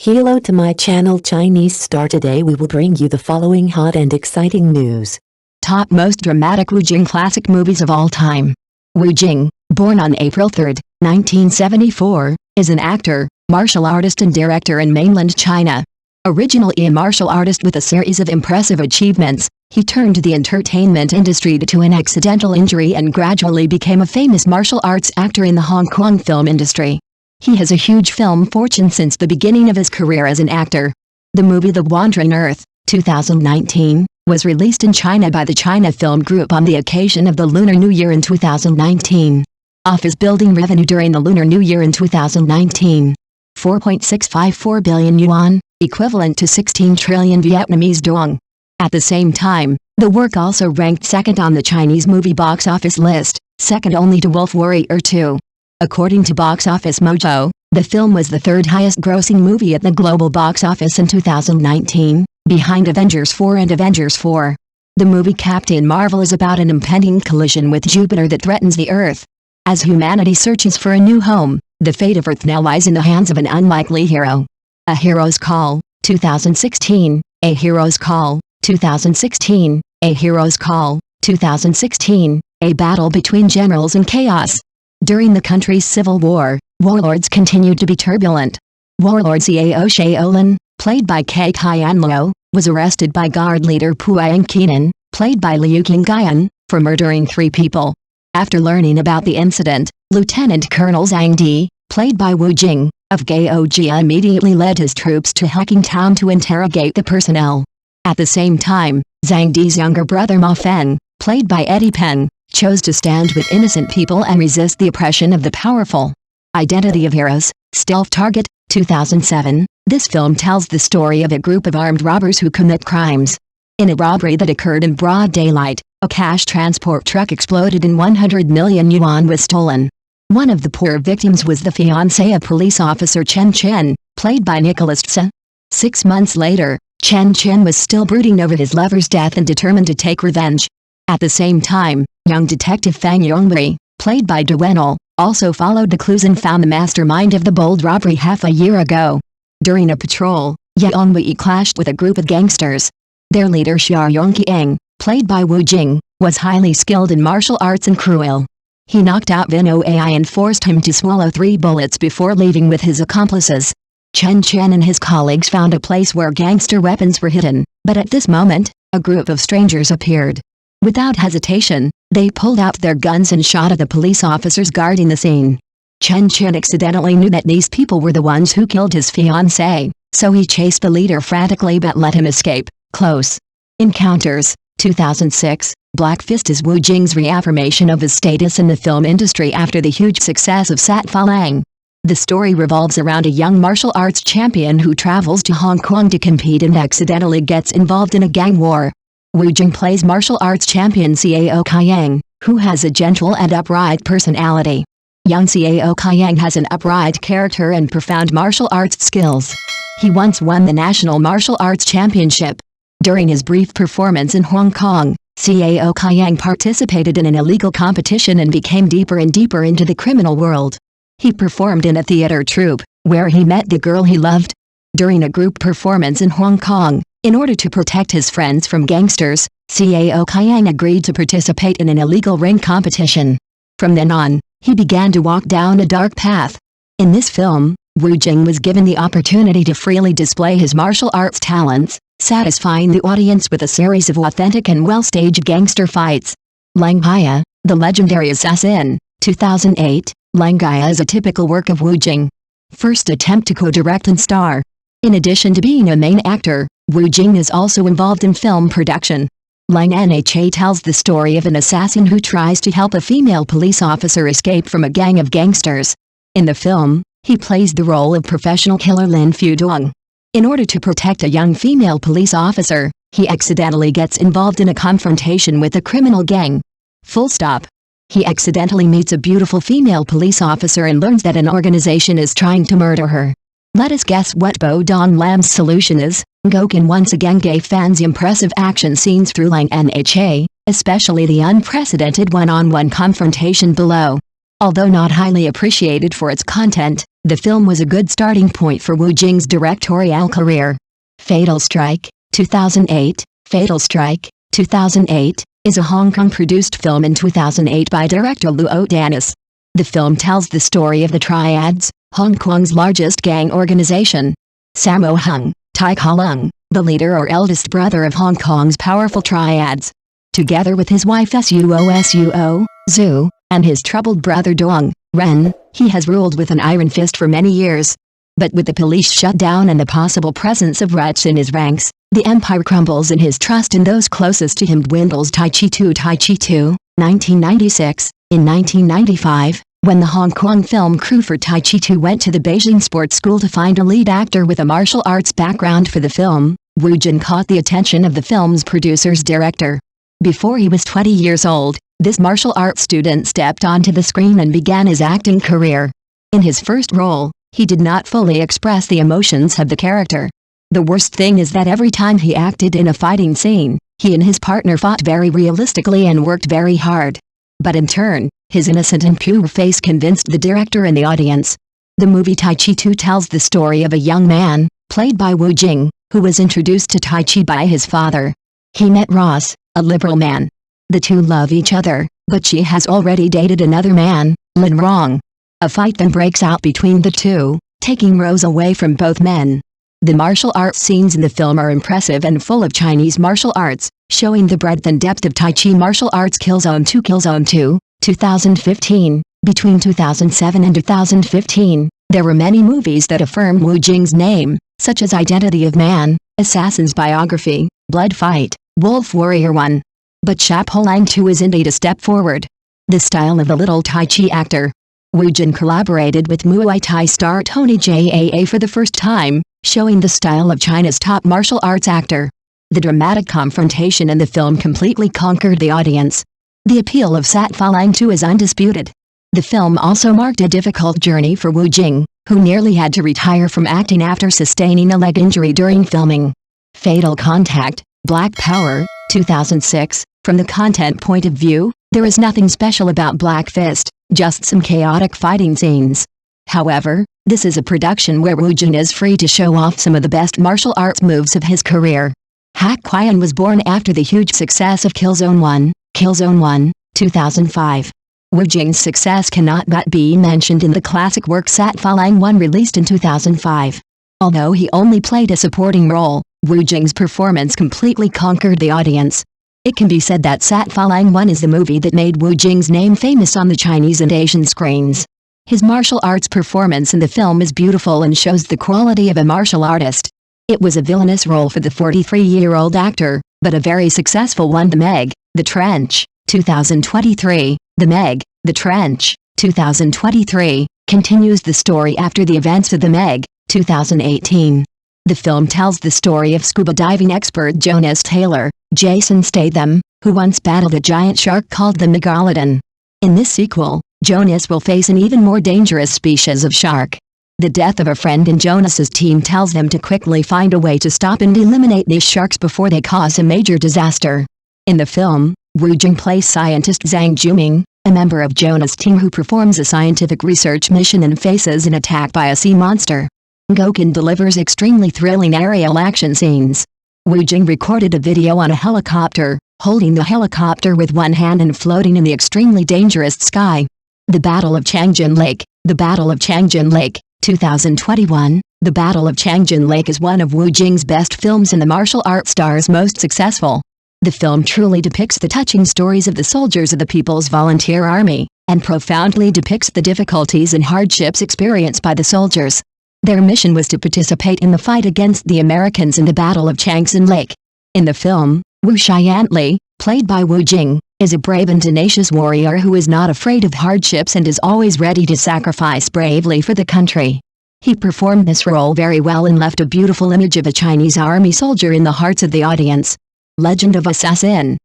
Hello to my channel Chinese Star. Today we will bring you the following hot and exciting news. Top most dramatic Wu Jing classic movies of all time. Wu Jing, born on April 3, 1974, is an actor, martial artist and director in mainland China. Originally a martial artist with a series of impressive achievements, he turned to the entertainment industry due to an accidental injury and gradually became a famous martial arts actor in the Hong Kong film industry. He has a huge film fortune since the beginning of his career as an actor. The movie The Wandering Earth, 2019, was released in China by the China Film Group on the occasion of the Lunar New Year in 2019. Office building revenue during the Lunar New Year in 2019. 4.654 billion yuan, equivalent to 16 trillion Vietnamese dong. At the same time, the work also ranked second on the Chinese movie box office list, second only to Wolf Warrior 2. According to Box Office Mojo, the film was the third highest grossing movie at the global box office in 2019, behind Avengers 4 and Avengers 4. The movie Captain Marvel is about an impending collision with Jupiter that threatens the Earth. As humanity searches for a new home, the fate of Earth now lies in the hands of an unlikely hero. A Hero's Call, 2016, A Hero's Call, 2016, A Hero's Call, 2016, a battle between generals and chaos. During the country's civil war, warlords continued to be turbulent. Warlord Cao Shaolin, played by Kai Qianluo, was arrested by guard leader Puang Qinan, played by Liu Qingyan, for murdering 3 people. After learning about the incident, Lieutenant Colonel Zhang Di, played by Wu Jing, of Gaojia immediately led his troops to Hacking Town to interrogate the personnel. At the same time, Zhang Di's younger brother Ma Feng, played by Eddie Peng, chose to stand with innocent people and resist the oppression of the powerful. Identity of Heroes, Stealth Target, 2007. This film tells the story of a group of armed robbers who commit crimes. In a robbery that occurred in broad daylight, a cash transport truck exploded and 100 million yuan was stolen. One of the poor victims was the fiancé of police officer Changjin, played by Nicholas Tse. 6 months later, Changjin was still brooding over his lover's death and determined to take revenge. At the same time, young detective Fang Yongwei, played by Du Wenel, also followed the clues and found the mastermind of the bold robbery half a year ago. During a patrol, Yongwei clashed with a group of gangsters. Their leader Xia Yongqiang, played by Wu Jing, was highly skilled in martial arts and cruel. He knocked out Vino Ai and forced him to swallow 3 bullets before leaving with his accomplices. Chen Chen and his colleagues found a place where gangster weapons were hidden, but at this moment, a group of strangers appeared. Without hesitation, they pulled out their guns and shot at the police officers guarding the scene. Chen Chen accidentally knew that these people were the ones who killed his fiancée, so he chased the leader frantically but let him escape. Close Encounters, 2006. Black Fist is Wu Jing's reaffirmation of his status in the film industry after the huge success of Sat Fa Lang. The story revolves around a young martial arts champion who travels to Hong Kong to compete and accidentally gets involved in a gang war. Wu Jing plays martial arts champion Cao Qiang, who has a gentle and upright personality. Young Cao Qiang has an upright character and profound martial arts skills. He once won the National Martial Arts Championship. During his brief performance in Hong Kong, Cao Qiang participated in an illegal competition and became deeper and deeper into the criminal world. He performed in a theater troupe, where he met the girl he loved. During a group performance in Hong Kong, in order to protect his friends from gangsters, Cao Qiang agreed to participate in an illegal ring competition. From then on, he began to walk down a dark path. In this film, Wu Jing was given the opportunity to freely display his martial arts talents, satisfying the audience with a series of authentic and well-staged gangster fights. Lang Haya, the legendary assassin, 2008. Lang Haya is a typical work of Wu Jing. First attempt to co-direct and star. In addition to being a main actor, Wu Jing is also involved in film production. Lang Nha tells the story of an assassin who tries to help a female police officer escape from a gang of gangsters. In the film, he plays the role of professional killer Lin Fudong. In order to protect a young female police officer, he accidentally gets involved in a confrontation with a criminal gang. Full stop. He accidentally meets a beautiful female police officer and learns that an organization is trying to murder her. Let us guess what Bo Don Lam's solution is. Gokun once again gave fans impressive action scenes through Lang Nha, especially the unprecedented one-on-one confrontation below. Although not highly appreciated for its content, The film was a good starting point for Wu Jing's directorial career. Fatal Strike, 2008. Fatal Strike, 2008, is a Hong Kong-produced film in 2008 by director Luo Danis. The film tells the story of the Triads, Hong Kong's largest gang organization. Sammo Hung, Tai Ka Lung, the leader or eldest brother of Hong Kong's powerful Triads. Together with his wife Suo, Zhu, and his troubled brother Dong, Ren, he has ruled with an iron fist for many years. But with the police shutdown and the possible presence of rats in his ranks, the empire crumbles and his trust in those closest to him dwindles. Tai Chi 2, 1996. In 1995, when the Hong Kong film crew for Tai Chi 2 went to the Beijing Sports School to find a lead actor with a martial arts background for the film, Wu Jing caught the attention of the film's producer's director. Before he was 20 years old, this martial arts student stepped onto the screen and began his acting career. In his first role, he did not fully express the emotions of the character. The worst thing is that every time he acted in a fighting scene, he and his partner fought very realistically and worked very hard. But in turn, his innocent and pure face convinced the director and the audience. The movie Tai Chi 2 tells the story of a young man, played by Wu Jing, who was introduced to Tai Chi by his father. He met Ross, a liberal man. The two love each other, but she has already dated another man, Lin Rong. A fight then breaks out between the two, taking Rose away from both men. The martial arts scenes in the film are impressive and full of Chinese martial arts, showing the breadth and depth of Tai Chi martial arts. Killzone 2, 2015. Between 2007 and 2015, there were many movies that affirmed Wu Jing's name, such as Identity of Man, Assassin's Biography, Blood Fight, Wolf Warrior 1. But Shapolang 2 is indeed a step forward. The style of the little Tai Chi actor. Wu Jing collaborated with Muay Thai star Tony Jaa for the first time, showing the style of China's top martial arts actor. The dramatic confrontation in the film completely conquered the audience. The appeal of Shapolang 2 is undisputed. The film also marked a difficult journey for Wu Jing, who nearly had to retire from acting after sustaining a leg injury during filming. Fatal Contact, Black Power, 2006. From the content point of view, there is nothing special about Black Fist, just some chaotic fighting scenes. However, this is a production where Wu Jing is free to show off some of the best martial arts moves of his career. Hak Qian was born after the huge success of Killzone 1, 2005. Wu Jing's success cannot but be mentioned in the classic work Shapolang 1 released in 2005. Although he only played a supporting role, Wu Jing's performance completely conquered the audience. It can be said that Shapolang 1 is the movie that made Wu Jing's name famous on the Chinese and Asian screens. His martial arts performance in the film is beautiful and shows the quality of a martial artist. It was a villainous role for the 43-year-old actor, but a very successful one. The Meg, The Trench, 2023. The Meg, The Trench, 2023, continues the story after the events of The Meg, 2018. The film tells the story of scuba diving expert Jonas Taylor, Jason Statham, who once battled a giant shark called the Megalodon. In this sequel, Jonas will face an even more dangerous species of shark. The death of a friend in Jonas's team tells them to quickly find a way to stop and eliminate these sharks before they cause a major disaster. In the film, Wu Jing plays scientist Zhang Juming, a member of Jonas' team who performs a scientific research mission and faces an attack by a sea monster. Gokun delivers extremely thrilling aerial action scenes. Wu Jing recorded a video on a helicopter, holding the helicopter with one hand and floating in the extremely dangerous sky. The Battle of Changjin Lake, The Battle of Changjin Lake, 2021. The Battle of Changjin Lake is one of Wu Jing's best films and the martial arts star's most successful. The film truly depicts the touching stories of the soldiers of the People's Volunteer Army, and profoundly depicts the difficulties and hardships experienced by the soldiers. Their mission was to participate in the fight against the Americans in the Battle of Changjin Lake. In the film, Wu Xianli, played by Wu Jing, is a brave and tenacious warrior who is not afraid of hardships and is always ready to sacrifice bravely for the country. He performed this role very well and left a beautiful image of a Chinese army soldier in the hearts of the audience. Legend of Assassin,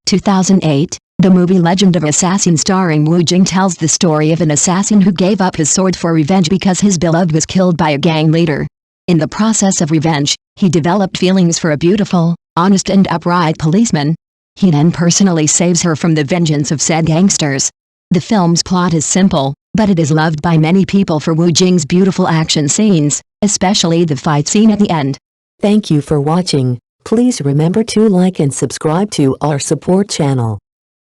2008. The movie Legend of Assassin starring Wu Jing tells the story of an assassin who gave up his sword for revenge because his beloved was killed by a gang leader. In the process of revenge, he developed feelings for a beautiful, honest and upright policeman. He then personally saves her from the vengeance of said gangsters. The film's plot is simple. but it is loved by many people for Wu Jing's beautiful action scenes, especially the fight scene at the end. Thank you for watching. Please remember to like and subscribe to our support channel.